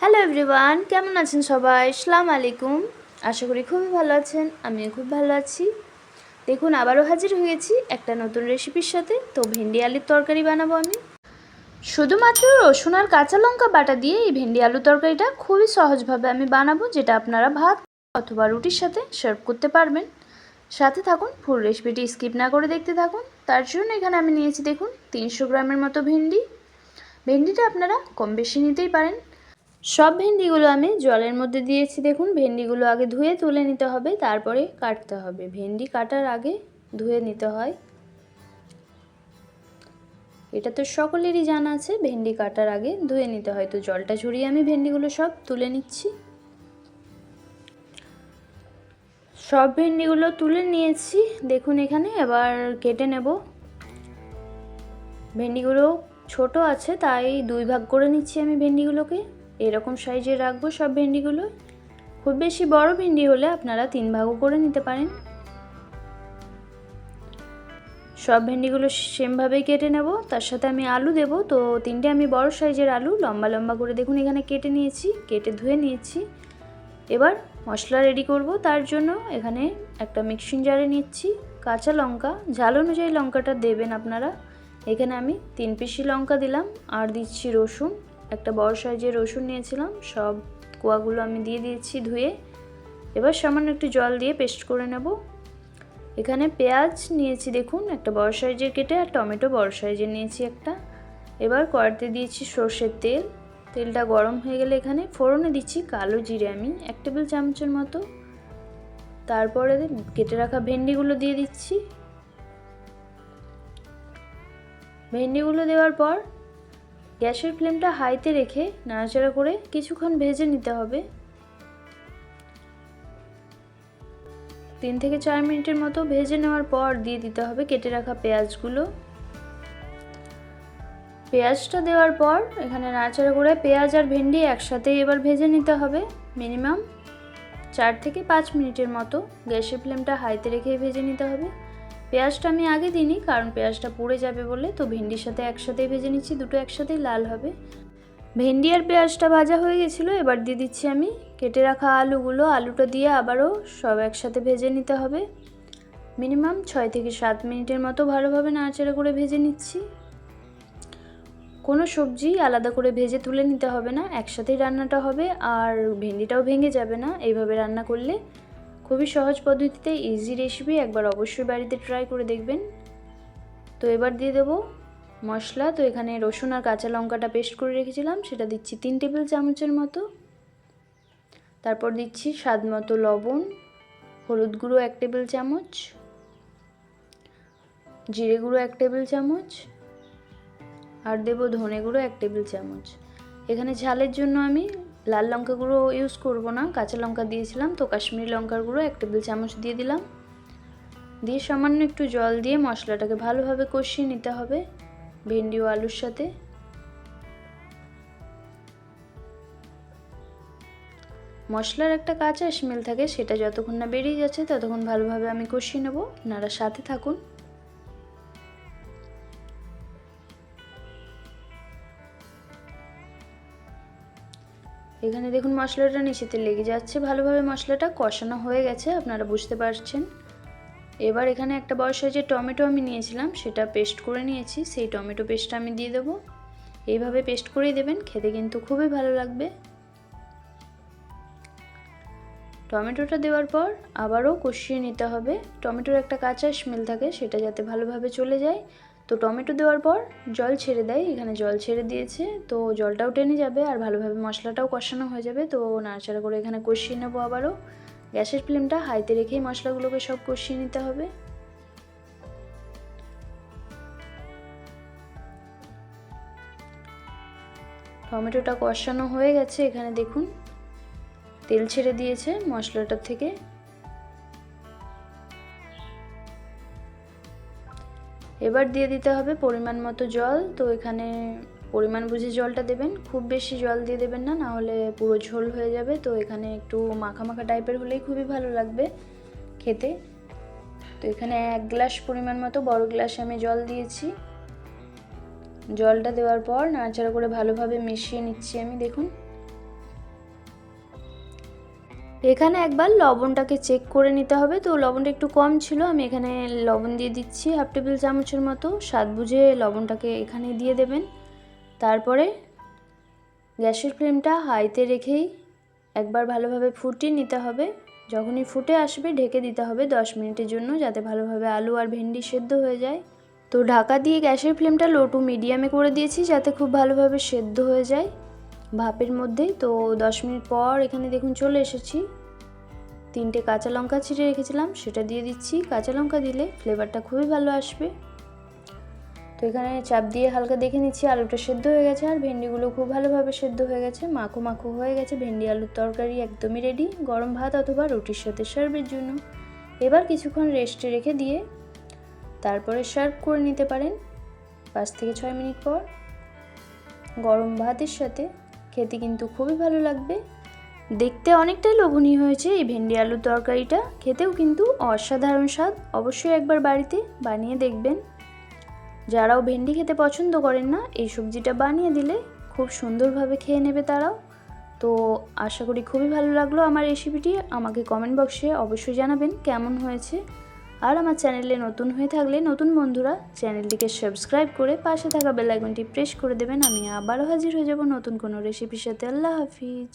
Hello everyone, কেমন আছেন সবাই? আসসালামু আলাইকুম। আশা করি খুবই ভালো আছেন। আমিও খুব ভালো আছি। দেখুন, আবারও হাজির হয়েছি একটা নতুন রেসিপির সাথে। তো ভেন্ডি আলুর তরকারি বানাবো আমি। শুধুমাত্র রসুন আর কাঁচা লঙ্কা বাটা দিয়ে এই ভেন্ডি আলুর তরকারিটা খুবই সহজভাবে আমি বানাবো, যেটা আপনারা ভাত অথবা রুটির সাথে সার্ভ করতে পারবেন। সাথে থাকুন, ফুল রেসিপিটি স্কিপ না করে দেখতে থাকুন। তার জন্য এখানে আমি নিয়েছি দেখুন 300 গ্রামের মতো ভেন্ডি। ভেন্ডিটা আপনারা কম বেশি নিতেই পারেন। সব ভেন্ডিগুলো আমি জলের মধ্যে দিয়েছি। দেখুন, ভেন্ডিগুলো আগে ধুয়ে তুলে নিতে হবে, তারপরে কাটতে হবে। ভেন্ডি কাটার আগে ধুয়ে নিতে হয়, এটা তো সকলেরই জানা আছে। ভেন্ডি কাটার আগে ধুয়ে নিতে হয়। তো জলটা ঝরিয়ে আমি ভেন্ডিগুলো সব তুলে নিচ্ছি। সব ভেন্ডিগুলো তুলে নিয়েছি দেখুন এখানে। এবার কেটে নেব। ভেন্ডিগুলো ছোট আছে তাই 2 ভাগ করে নিচ্ছি আমি ভেন্ডিগুলোকে। এরকম সাইজে রাখবো সব ভেন্ডিগুলো। খুব বেশি বড় ভেন্ডি হলে আপনারা 3 ভাগও করে নিতে পারেন। সব ভেন্ডিগুলো সেমভাবেই কেটে নেব। তার সাথে আমি আলু দেব। তো 3টে আমি বড় সাইজের আলু লম্বা লম্বা করে দেখুন এখানে কেটে নিয়েছি, কেটে ধুয়ে নিয়েছি। এবার মশলা রেডি করব। তার জন্য এখানে একটা মিক্সিং জারে নিচ্ছি কাঁচা লঙ্কা। ঝাল অনুযায়ী লঙ্কাটা দেবেন আপনারা। এখানে আমি 3 পিসি লঙ্কা দিলাম। আর দিচ্ছি রসুন, একটা বড় সাইজের রসুন নিয়েছিলাম, সব কোয়াগুলো আমি দিয়ে দিয়েছি ধুয়ে। এবার সামান্য একটু জল দিয়ে পেস্ট করে নেব। এখানে পেঁয়াজ নিয়েছি দেখুন একটা বড় সাইজের কেটে, আর টমেটো বড় সাইজের নিয়েছি একটা। এবার কড়াইতে দিয়েছি সর্ষের তেল। তেলটা গরম হয়ে গেলে এখানে ফোড়নে দিচ্ছি কালো জিরে আমি 1 টেবিল চামচের মতো। তারপরে কেটে রাখা ভেন্ডিগুলো দিয়ে দিচ্ছি। ভেন্ডিগুলো দেওয়ার পর গ্যাসের ফ্লেমটা হাইতে রেখে নাড়াচাড়া করে কিছুক্ষণ ভেজে নিতে হবে। 3 থেকে 4 মিনিটের মতো ভেজে নেওয়ার পর দিয়ে দিতে হবে কেটে রাখা পেঁয়াজগুলো। পেঁয়াজটা দেওয়ার পর এখানে নাড়াচাড়া করে পেঁয়াজ আর ভেন্ডি একসাথে এবার ভেজে নিতে হবে মিনিমাম 4 থেকে 5 মিনিটের মতো। গ্যাসের ফ্লেমটা হাইতে রেখে ভেজে নিতে হবে। পেঁয়াজটা আমি আগে দিইনি, কারণ পেঁয়াজটা পুড়ে যাবে বলে। তো ভেন্ডির সাথে একসাথেই ভেজে নিচ্ছি, দুটো একসাথেই লাল হবে। ভেন্ডি আর পেঁয়াজটা ভাজা হয়ে গেছিলো। এবার দিয়ে দিচ্ছি আমি কেটে রাখা আলুগুলো। আলুটা দিয়ে আবারও সব একসাথে ভেজে নিতে হবে মিনিমাম 6 থেকে 7 মিনিটের মতো। ভালোভাবে নাড়াচাড়া করে ভেজে নিচ্ছি। কোনো সবজি আলাদা করে ভেজে তুলে নিতে হবে না, একসাথেই রান্নাটা হবে। আর ভেন্ডিটাও ভেঙে যাবে না এইভাবে রান্না করলে। খুবই সহজ পদ্ধতিতে ইজি রেসিপি, একবার অবশ্যই বাড়িতে ট্রাই করে দেখবেন। তো এবার দিয়ে দেবো মশলা। তো এখানে রসুন আর কাঁচা লঙ্কাটা পেস্ট করে রেখেছিলাম, সেটা দিচ্ছি 3 টেবিল চামচের মতো। তারপর দিচ্ছি স্বাদ মতো লবণ, হলুদ গুঁড়ো 1 টেবিল চামচ, জিরে গুঁড়ো 1 টেবিল চামচ, আর দেবো ধনে গুঁড়ো 1 টেবিল চামচ। এখানে ঝালের জন্য আমি লাল লঙ্কা গুঁড়ো ইউজ করব না, কাঁচা লঙ্কা দিয়েছিলাম, তো কাশ্মীরি লঙ্কার গুঁড়ো 1 টেবিল চামচ দিয়ে দিলাম। দিয়ে সামান্য একটু জল দিয়ে মশলাটাকে ভালোভাবে কষিয়ে নিতে হবে ভেন্ডি ও আলুর সাথে। মশলার একটা কাঁচা স্মেল থাকে, সেটা যতক্ষণ না বেরিয়ে যাচ্ছে ততক্ষণ ভালোভাবে আমি কষিয়ে নেব। আপনারা সাথে থাকুন। এখানে দেখুন মশলাটা নিচেতে লেগে যাচ্ছে। ভালোভাবে মশলাটা কষানো হয়ে গেছে, আপনারা বুঝতে পারছেন। এবার এখানে একটা বড় সাইজের টমেটো আমি নিয়েছিলাম, সেটা পেস্ট করে নিয়েছি। সেই টমেটো পেস্টটা আমি দিয়ে দেবো। এইভাবে পেস্ট করেই দেবেন, খেতে কিন্তু খুবই ভালো লাগবে। টমেটোটা দেওয়ার পর আবারও কষিয়ে নিতে হবে। টমেটোর একটা কাঁচা স্মেল থাকে, সেটা যাতে ভালোভাবে চলে যায়। তো টমেটো দেওয়ার পর জল ছেড়ে দেয়, এখানে জল ছেড়ে দিয়েছে। তো জলটাও টেনে যাবে আর ভালোভাবে মশলাটাও কষানো হয়ে যাবে। তো নাড়াচাড়া করে এখানে কষিয়ে নেবো আবারও। গ্যাসের ফ্লেমটা হাইতে রেখেই মশলাগুলোকে সব কষিয়ে নিতে হবে। টমেটোটা কষানো হয়ে গেছে, এখানে দেখুন তেল ছেড়ে দিয়েছে মশলাটার থেকে। এবার দিয়ে দিতে হবে পরিমাণ মতো জল। তো এখানে পরিমাণ বুঝে জলটা দেবেন, খুব বেশি জল দিয়ে দেবেন না, না হলে পুরো ঝোল হয়ে যাবে। তো এখানে একটু মাখা মাখা টাইপের হলেই খুবই ভালো লাগবে খেতে। তো এখানে 1 গ্লাস পরিমাণ মতো বড় গ্লাসে আমি জল দিয়েছি। জলটা দেওয়ার পর নাড়াচাড়া করে ভালোভাবে মিশিয়ে নিচ্ছি আমি। দেখুন এখানে একবার লবণটাকে চেক করে নিতে হবে। তো লবণটা একটু কম ছিল, আমি এখানে লবণ দিয়ে দিচ্ছি 1/2 টেবিল চামচের মতো। স্বাদ বুঝে লবণটাকে এখানে দিয়ে দেবেন। তারপরে গ্যাসের ফ্লেমটা হাইতে রেখেই একবার ভালোভাবে ফুটিয়ে নিতে হবে। যখনই ফুটে আসবে ঢেকে দিতে হবে 10 মিনিটের জন্য, যাতে ভালোভাবে আলু আর ভেন্ডি সেদ্ধ হয়ে যায়। তো ঢাকা দিয়ে গ্যাসের ফ্লেমটা লো টু মিডিয়ামে করে দিয়েছি, যাতে খুব ভালোভাবে সেদ্ধ হয়ে যায় ভাপের মধ্যেই। তো 10 মিনিট পর এখানে দেখুন চলে এসেছি। 3টে কাঁচা লঙ্কা ছিঁড়ে রেখেছিলাম, সেটা দিয়ে দিচ্ছি। কাঁচা লঙ্কা দিলে ফ্লেভারটা খুবই ভালো আসবে। তো এখানে চাপ দিয়ে হালকা দেখে নিচ্ছি আলুটা সেদ্ধ হয়ে গেছে, আর ভেন্ডিগুলো খুব ভালোভাবে সেদ্ধ হয়ে গেছে, মাখো মাখো হয়ে গেছে। ভেন্ডি আলুর তরকারি একদমই রেডি, গরম ভাত অথবা রুটির সাথে সার্ভের জন্য। এবার কিছুক্ষণ রেস্টে রেখে দিয়ে তারপরে সার্ভ করে নিতে পারেন 5 থেকে 6 মিনিট পর। গরম ভাতের সাথে খেতে কিন্তু খুবই ভালো লাগবে। দেখতে অনেকটাই লোভনীয় হয়েছে এই ভেন্ডি আলুর তরকারিটা, খেতেও কিন্তু অসাধারণ স্বাদ। অবশ্যই একবার বাড়িতে বানিয়ে দেখবেন। যারাও ভেন্ডি খেতে পছন্দ করেন না, এই সবজিটা বানিয়ে দিলে খুব সুন্দরভাবে খেয়ে নেবে তারাও। তো আশা করি খুবই ভালো লাগলো আমার রেসিপিটি। আমাকে কমেন্ট বক্সে অবশ্যই জানাবেন কেমন হয়েছে। আর আমার চ্যানেলে নতুন হয়ে থাকলে নতুন বন্ধুরা চ্যানেলটিকে সাবস্ক্রাইব করে পাশে থাকা বেল আইকনটি প্রেস করে দেবেন। আমি আবারও হাজির হয়ে যাব নতুন কোনো রেসিপির সাথে। আল্লাহ হাফিজ।